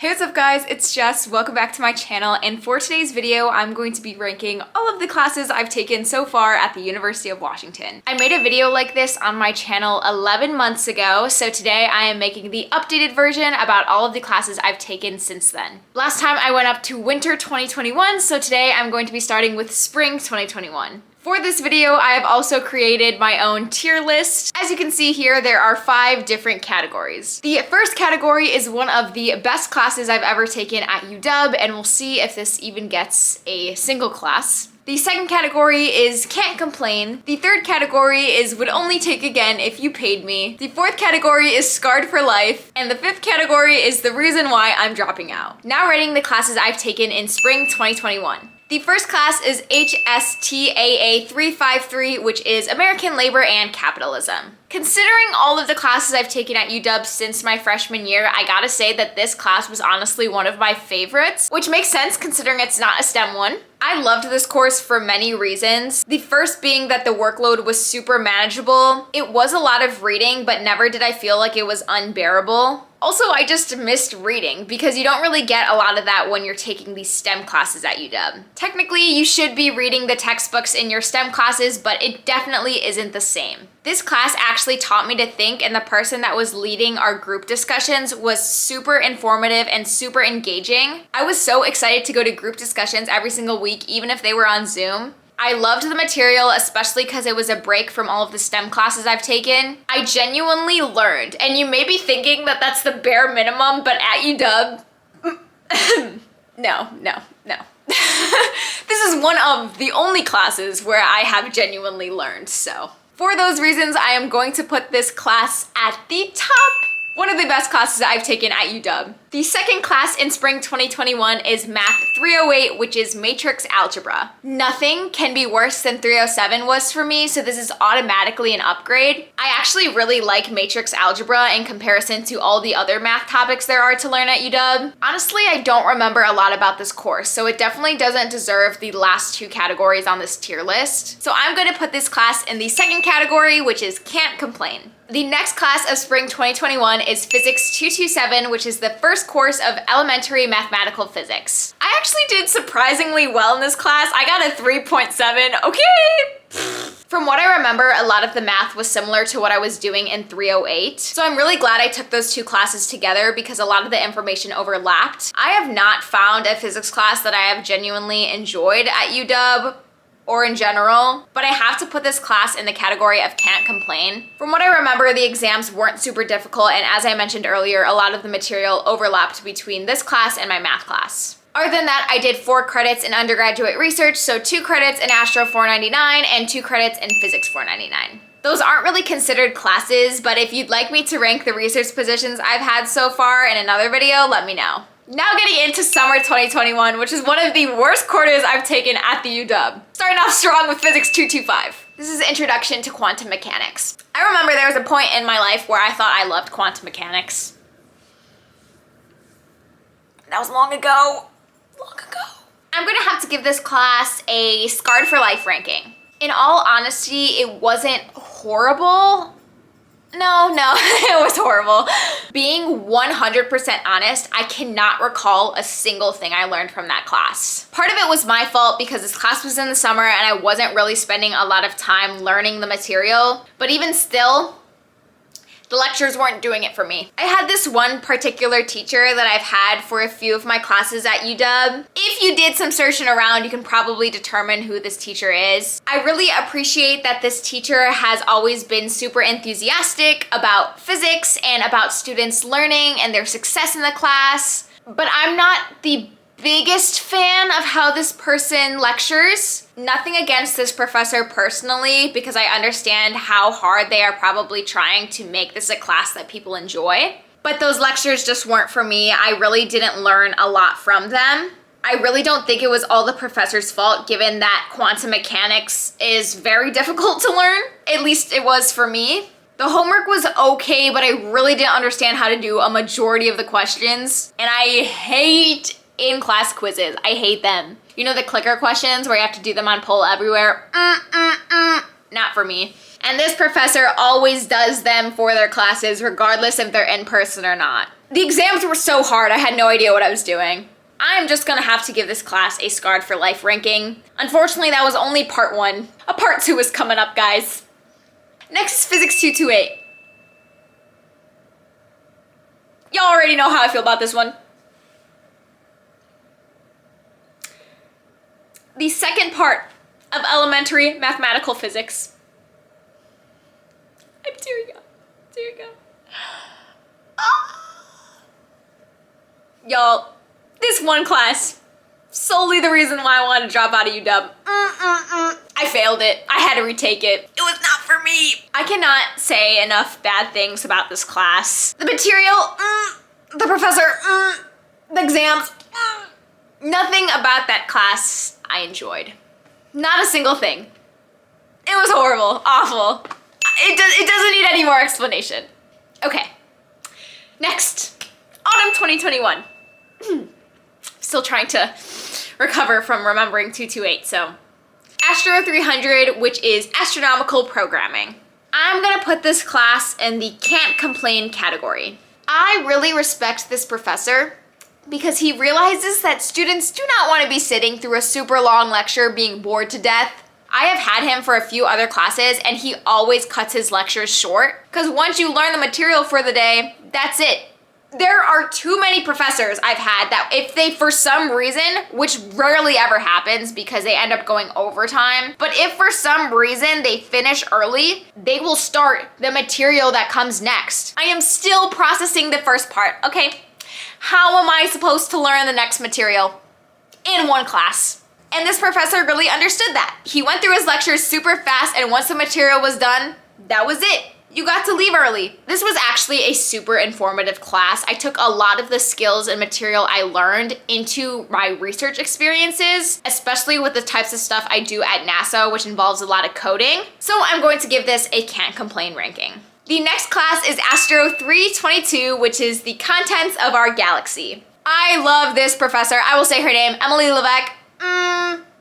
Hey, what's up guys, it's Jess. Welcome back to my channel, and for today's video, I'm going to be ranking all of the classes I've taken so far at the University of Washington. I made a video like this on my channel 11 months ago, so today I am making the updated version about all of the classes I've taken since then. Last time I went up to winter 2021, so today I'm going to be starting with spring 2021. For this video, I have also created my own tier list. As you can see here, there are 5 different categories. The first category is one of the best classes I've ever taken at UW, and we'll see if this even gets a single class. The second category is can't complain. The third category is would only take again if you paid me. The fourth category is scarred for life. And the fifth category is the reason why I'm dropping out. Now rating the classes I've taken in spring 2021. The first class is HSTAA 353, which is American Labor and Capitalism. Considering all of the classes I've taken at UW since my freshman year, I gotta say that this class was honestly one of my favorites, which makes sense considering it's not a STEM one. I loved this course for many reasons. The first being that the workload was super manageable. It was a lot of reading, but never did I feel like it was unbearable. Also, I just missed reading because you don't really get a lot of that when you're taking these STEM classes at UW. Technically, you should be reading the textbooks in your STEM classes, but it definitely isn't the same. This class actually taught me to think, and the person that was leading our group discussions was super informative and super engaging. I was so excited to go to group discussions every single week, even if they were on Zoom. I loved the material, especially because it was a break from all of the STEM classes I've taken. I genuinely learned, and you may be thinking that that's the bare minimum, but at UW, no. This is one of the only classes where I have genuinely learned, so. For those reasons, I am going to put this class at the top. One of the best classes I've taken at UW. The second class in spring 2021 is Math 308, which is Matrix Algebra. Nothing can be worse than 307 was for me, so this is automatically an upgrade. I actually really like Matrix Algebra in comparison to all the other math topics there are to learn at UW. Honestly, I don't remember a lot about this course, so it definitely doesn't deserve the last 2 categories on this tier list. So I'm gonna put this class in the second category, which is Can't Complain. The next class of spring 2021 is Physics 227, which is the first course of elementary mathematical physics. I actually did surprisingly well in this class. I got a 3.7, okay. From what I remember, a lot of the math was similar to what I was doing in 308. So I'm really glad I took those 2 classes together because a lot of the information overlapped. I have not found a physics class that I have genuinely enjoyed at UW, or in general, but I have to put this class in the category of can't complain. From what I remember, the exams weren't super difficult, and as I mentioned earlier, a lot of the material overlapped between this class and my math class. Other than that, I did 4 credits in undergraduate research, so 2 credits in Astro 499 and 2 credits in Physics 499. Those aren't really considered classes, but if you'd like me to rank the research positions I've had so far in another video, let me know. Now getting into summer 2021, which is one of the worst quarters I've taken at the UW. Starting off strong with Physics 225. This is Introduction to Quantum Mechanics. I remember there was a point in my life where I thought I loved quantum mechanics. That was long ago. I'm gonna have to give this class a scarred for life ranking. In all honesty, it wasn't horrible. No, it was horrible. Being 100% honest, I cannot recall a single thing I learned from that class. Part of it was my fault because this class was in the summer and I wasn't really spending a lot of time learning the material, but even still, the lectures weren't doing it for me. I had this one particular teacher that I've had for a few of my classes at UW. If you did some searching around, you can probably determine who this teacher is. I really appreciate that this teacher has always been super enthusiastic about physics and about students learning and their success in the class, but I'm not the biggest fan of how this person lectures. Nothing against this professor personally, because I understand how hard they are probably trying to make this a class that people enjoy. But those lectures just weren't for me. I really didn't learn a lot from them. I really don't think it was all the professor's fault, given that quantum mechanics is very difficult to learn. At least it was for me. The homework was okay, but I really didn't understand how to do a majority of the questions. And I hate in-class quizzes. I hate them. You know the clicker questions where you have to do them on poll everywhere? Not for me. And this professor always does them for their classes, regardless if they're in person or not. The exams were so hard, I had no idea what I was doing. I'm just gonna have to give this class a scarred for life ranking. Unfortunately, that was only part 1. A part 2 is coming up, guys. Next is Physics 228. Y'all already know how I feel about this one. The second part of elementary mathematical physics. I'm tearing up. Y'all, this one class, solely the reason why I wanted to drop out of UW. I failed it. I had to retake it. It was not for me. I cannot say enough bad things about this class. The material, the professor, the exams, nothing about that class I enjoyed. Not a single thing. It was horrible, awful. It doesn't need any more explanation. Okay, next, autumn 2021. Still trying to recover from remembering 228, so. Astro 300, which is astronomical programming. I'm gonna put this class in the can't complain category. I really respect this professor because he realizes that students do not want to be sitting through a super long lecture being bored to death. I have had him for a few other classes and he always cuts his lectures short because once you learn the material for the day, that's it. There are too many professors I've had that if they, for some reason, which rarely ever happens because they end up going overtime, but if for some reason they finish early, they will start the material that comes next. I am still processing the first part, okay? How am I supposed to learn the next material? In one class. And this professor really understood that. He went through his lectures super fast and once the material was done, that was it. You got to leave early. This was actually a super informative class. I took a lot of the skills and material I learned into my research experiences, especially with the types of stuff I do at NASA, which involves a lot of coding. So I'm going to give this a can't complain ranking. The next class is Astro 322, which is the contents of our galaxy. I love this professor. I will say her name, Emily Levesque.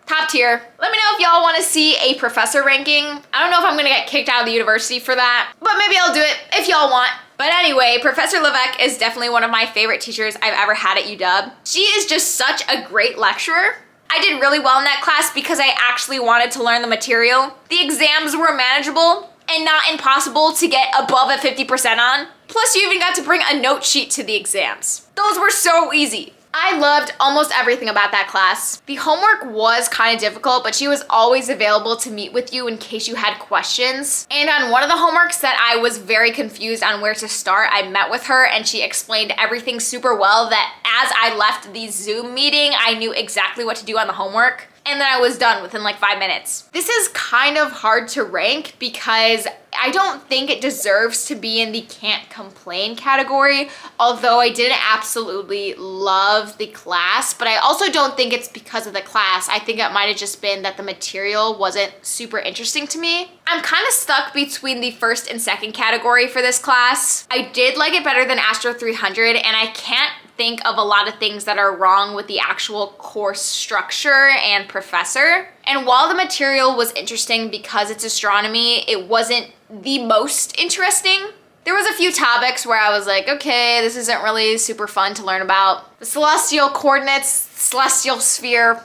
Top tier. Let me know if y'all want to see a professor ranking. I don't know if I'm gonna get kicked out of the university for that, but maybe I'll do it if y'all want. But anyway, Professor Levesque is definitely one of my favorite teachers I've ever had at UW. She is just such a great lecturer. I did really well in that class because I actually wanted to learn the material. The exams were manageable and not impossible to get above a 50% on. Plus you even got to bring a note sheet to the exams. Those were so easy. I loved almost everything about that class. The homework was kind of difficult, but she was always available to meet with you in case you had questions. And on one of the homeworks that I was very confused on where to start, I met with her and she explained everything super well that as I left the Zoom meeting, I knew exactly what to do on the homework. And then I was done within like 5 minutes. This is kind of hard to rank because I don't think it deserves to be in the can't complain category, although I didn't absolutely love the class, but I also don't think it's because of the class. I think it might have just been that the material wasn't super interesting to me. I'm kind of stuck between the first and second category for this class. I did like it better than Astro 300, and I can't think of a lot of things that are wrong with the actual course structure and professor. And while the material was interesting because it's astronomy, it wasn't the most interesting. There was a few topics where I was like, okay, this isn't really super fun to learn about. The celestial coordinates, celestial sphere,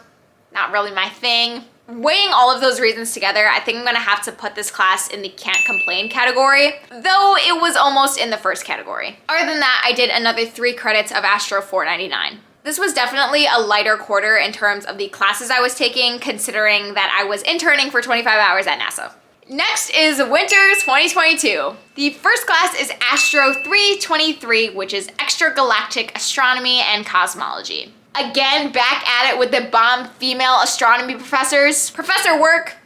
not really my thing. Weighing all of those reasons together, I think I'm gonna have to put this class in the can't complain category, though it was almost in the first category. Other than that, I did another 3 credits of Astro 499. This was definitely a lighter quarter in terms of the classes I was taking, considering that I was interning for 25 hours at NASA. Next is winter 2022. The first class is Astro 323, which is extragalactic astronomy and cosmology. Again, back at it with the bomb female astronomy professors. Professor Work,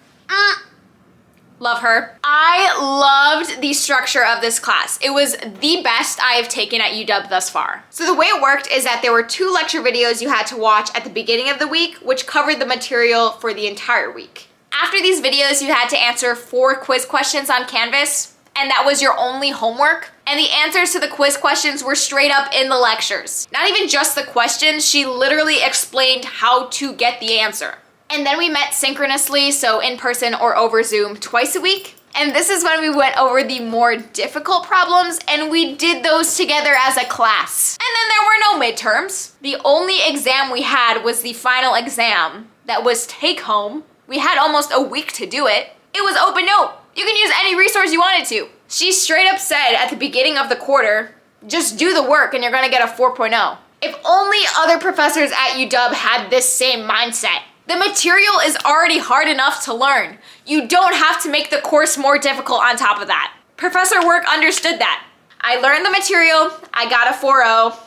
love her. I loved the structure of this class. It was the best I have taken at UW thus far. So the way it worked is that there were 2 lecture videos you had to watch at the beginning of the week, which covered the material for the entire week. After these videos, you had to answer 4 quiz questions on Canvas, and that was your only homework. And the answers to the quiz questions were straight up in the lectures. Not even just the questions, she literally explained how to get the answer. And then we met synchronously, so in person or over Zoom, twice a week. And this is when we went over the more difficult problems and we did those together as a class. And then there were no midterms. The only exam we had was the final exam that was take home. We had almost a week to do it. It was open note. You can use any resource you wanted to. She straight up said at the beginning of the quarter, just do the work and you're gonna get a 4.0. If only other professors at UW had this same mindset. The material is already hard enough to learn. You don't have to make the course more difficult on top of that. Professor Work understood that. I learned the material, I got a 4.0.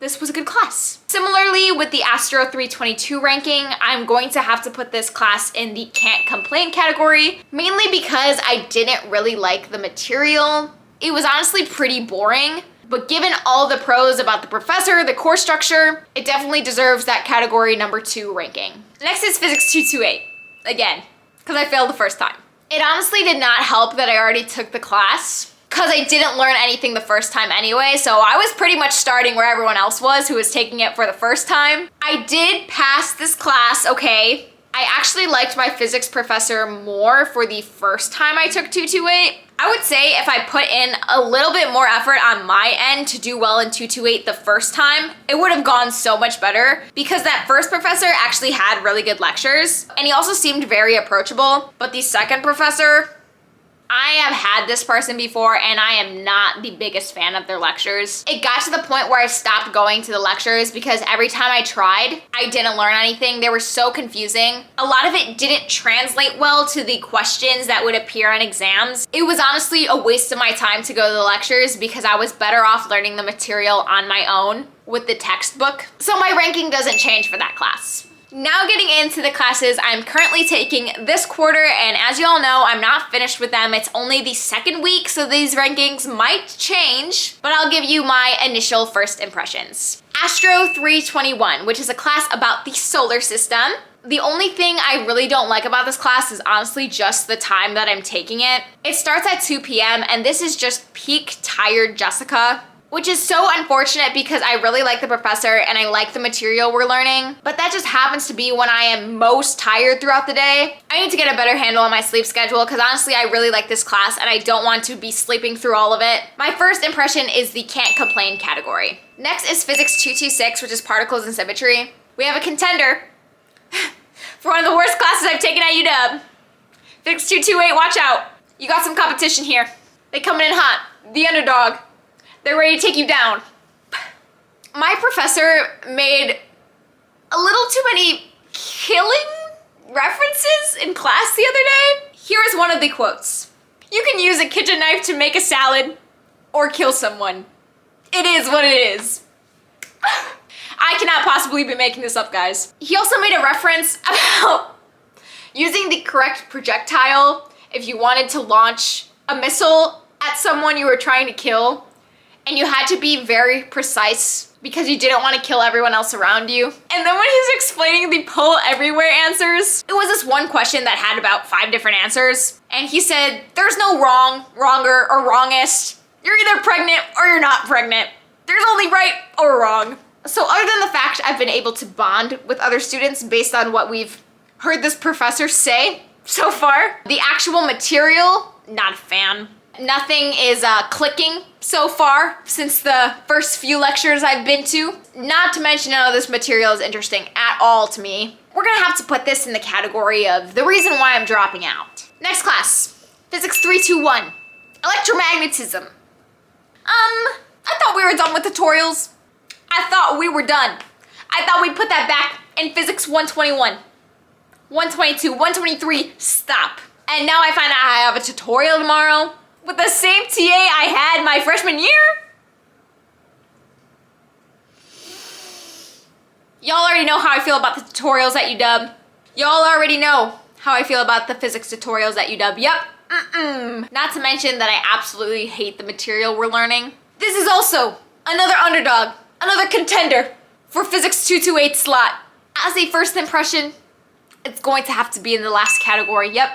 This was a good class. Similarly, with the Astro 322 ranking, I'm going to have to put this class in the can't complain category, mainly because I didn't really like the material. It was honestly pretty boring, but given all the pros about the professor, the course structure, it definitely deserves that category number 2 ranking. Next is Physics 228, again, because I failed the first time. It honestly did not help that I already took the class, because I didn't learn anything the first time anyway, so I was pretty much starting where everyone else was who was taking it for the first time. I did pass this class, okay. I actually liked my physics professor more for the first time I took 228. I would say if I put in a little bit more effort on my end to do well in 228 the first time, it would have gone so much better because that first professor actually had really good lectures and he also seemed very approachable. But the second professor, I have had this person before and I am not the biggest fan of their lectures. It got to the point where I stopped going to the lectures because every time I tried, I didn't learn anything. They were so confusing. A lot of it didn't translate well to the questions that would appear on exams. It was honestly a waste of my time to go to the lectures because I was better off learning the material on my own with the textbook. So my ranking doesn't change for that class. Now getting into the classes I'm currently taking this quarter, and as you all know, I'm not finished with them. It's only the second week, so these rankings might change, but I'll give you my initial first impressions. Astro 321, which is a class about the solar system. The only thing I really don't like about this class is honestly just the time that I'm taking it. It starts at 2 p.m. and this is just peak tired Jessica, which is so unfortunate because I really like the professor and I like the material we're learning, but that just happens to be when I am most tired throughout the day. I need to get a better handle on my sleep schedule because honestly, I really like this class and I don't want to be sleeping through all of it. My first impression is the can't complain category. Next is Physics 226, which is particles and symmetry. We have a contender for one of the worst classes I've taken at UW. Physics 228, watch out. You got some competition here. They coming in hot, the underdog. They're ready to take you down. My professor made a little too many killing references in class the other day. Here is one of the quotes. You can use a kitchen knife to make a salad or kill someone. It is what it is. I cannot possibly be making this up, guys. He also made a reference about using the correct projectile if you wanted to launch a missile at someone you were trying to kill. And you had to be very precise because you didn't want to kill everyone else around you. And then when he's explaining the pull everywhere answers, it was this one question that had about 5 different answers. And he said, there's no wrong, wronger, or wrongest. You're either pregnant or you're not pregnant. There's only right or wrong. So other than the fact I've been able to bond with other students based on what we've heard this professor say so far, the actual material, not a fan. Nothing is clicking so far since the first few lectures I've been to. Not to mention none of this material is interesting at all to me. We're gonna have to put this in the category of the reason why I'm dropping out. Next class, Physics 321, electromagnetism. I thought we were done with tutorials. I thought we were done. I thought we'd put that back in Physics 121, 122, 123, stop. And now I find out I have a tutorial tomorrow with the same TA I had my freshman year? Y'all already know how I feel about the tutorials at UW. Y'all already know how I feel about the physics tutorials at UW. Yep. Not to mention that I absolutely hate the material we're learning. This is also another underdog, another contender for Physics 228 slot. As a first impression, it's going to have to be in the last category. Yep.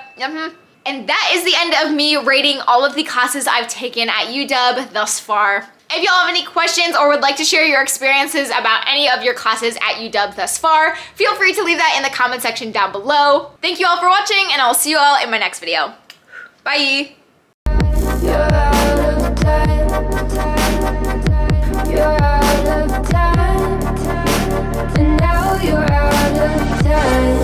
And that is the end of me rating all of the classes I've taken at UW thus far. If y'all have any questions or would like to share your experiences about any of your classes at UW thus far, feel free to leave that in the comment section down below. Thank you all for watching, and I'll see you all in my next video. Bye!